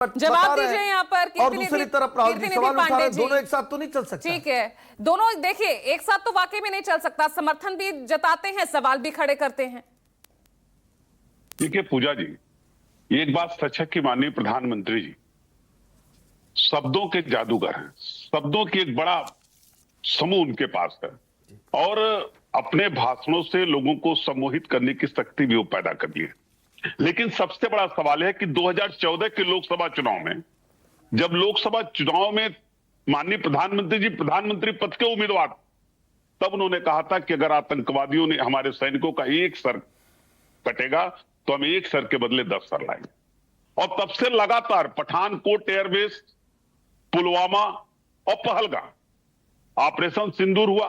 जवाब दीजिए यहाँ पर। और दूसरी तरफ राहुल जी सवाल उठा रहे हैं, दोनों एक साथ तो नहीं चल सकता। ठीक है, दोनों देखिए एक साथ तो वाकई में नहीं चल सकता। समर्थन भी जताते हैं, सवाल भी खड़े करते हैं। देखिए पूजा जी, एक बात सच है कि माननीय प्रधानमंत्री जी शब्दों के जादूगर हैं। शब्दों की एक बड़ा समूह उनके पास है और अपने भाषणों से लोगों को सम्मोहित करने की शक्ति भी वो पैदा कर ली है। लेकिन सबसे बड़ा सवाल है कि 2014 के लोकसभा चुनाव में, जब लोकसभा चुनाव में माननीय प्रधानमंत्री जी प्रधानमंत्री पद के उम्मीदवार, तब उन्होंने कहा था कि अगर आतंकवादियों ने हमारे सैनिकों का एक सर कटेगा तो हम एक सर के बदले 10 सर लाएंगे। और तब से लगातार पठानकोट एयरबेस, पुलवामा और पहलगाम, ऑपरेशन सिंदूर हुआ,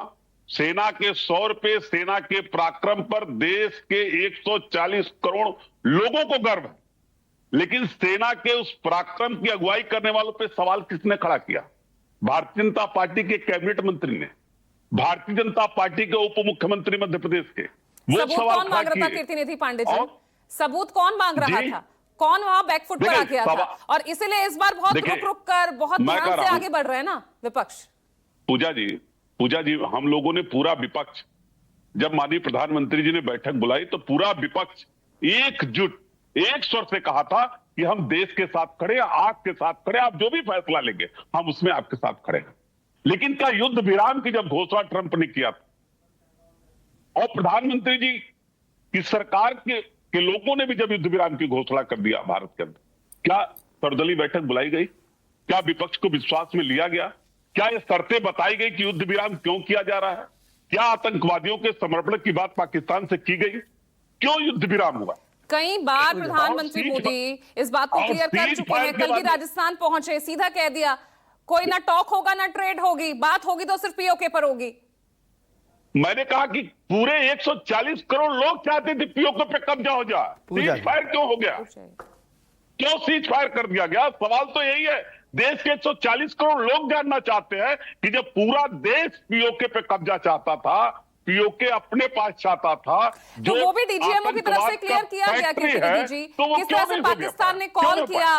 सेना के 100 पे, सेना के पराक्रम पर देश के 140 करोड़ लोगों को गर्व है। लेकिन सेना के उस पराक्रम की अगुवाई करने वालों पे सवाल किसने खड़ा किया? भारतीय जनता पार्टी के कैबिनेट मंत्री ने, भारतीय जनता पार्टी के उप मुख्यमंत्री मध्य प्रदेश के। वो सबूत सवाल कौन मांग रहा था कीर्तिनिधि पांडे जी? सबूत कौन मांग रहा था? कौन वहां बैकफुट पर आ गया था? और इसीलिए इस बार बहुत रुक रुक कर, बहुत ध्यान से आगे बढ़ रहे हैं ना विपक्ष। पूजा जी, हम लोगों ने पूरा विपक्ष, जब माननीय प्रधानमंत्री जी ने बैठक बुलाई तो पूरा विपक्ष एकजुट एक स्वर से कहा था कि हम देश के साथ खड़े हैं, आपके साथ खड़े, आप जो भी फैसला लेंगे हम उसमें आपके साथ खड़े हैं। लेकिन क्या युद्ध विराम की जब घोषणा ट्रंप ने किया था और प्रधानमंत्री जी की सरकार के लोगों ने भी जब युद्ध विराम की घोषणा कर दिया भारत के अंदर, क्या सर्वदलीय बैठक बुलाई गई? क्या विपक्ष को विश्वास में लिया गया? क्या ये शर्तें बताई गई कि युद्ध विराम क्यों किया जा रहा है? क्या आतंकवादियों के समर्पण की बात पाकिस्तान से की गई? क्यों युद्ध विराम हुआ? कई बार प्रधानमंत्री मोदी इस बात को क्लियर कर चुके हैं। कल भी राजस्थान पहुंचे, सीधा कह दिया कोई ना टॉक होगा ना ट्रेड होगी, बात होगी तो सिर्फ पीओके पर होगी। मैंने कहा कि पूरे 140 करोड़ लोग चाहते थे पीओके पे कब्जा हो जाए, सीज फायर क्यों हो गया? क्यों सीज फायर कर दिया गया? सवाल तो यही है। देश के 140 करोड़ लोग जानना चाहते हैं कि जब पूरा देश पीओके पे कब्जा चाहता था, पीओके अपने पास चाहता था, जो तो वो भी डीजीएमओ की तरफ से क्लियर किया गया कीर्तिनिधि जी, किस तरह से पाकिस्तान ने कॉल किया,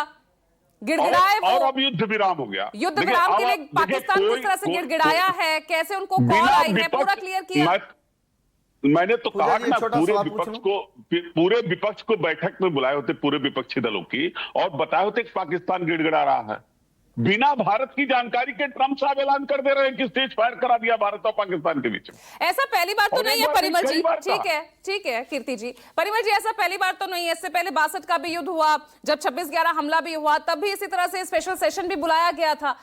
गिड़गिड़ाए वो, और अब युद्ध विराम हो गया। युद्ध विराम के लिए पाकिस्तान किस तरह से गिड़गिड़ाया है, कैसे उनको कॉल आई है, पूरा क्लियर किया। मैंने तो कहा ना पूरे विपक्ष को बैठक में बुलाए होते, पूरे विपक्षी दलों की, और बताए होते कि पाकिस्तान गिड़गिड़ा रहा है। बिना भारत की जानकारी के ट्रंप साहब ऐलान कर दे रहे हैं कि स्टेज फायर करा दिया भारत और पाकिस्तान के बीच में। ऐसा पहली बार तो नहीं है परिमल जी। ठीक है कीर्ति जी, परिमल जी ऐसा पहली बार तो नहीं है। इससे पहले 62 का भी युद्ध हुआ, जब 26/11 हमला भी हुआ, तब भी इसी तरह से स्पेशल सेशन भी बुलाया गया था।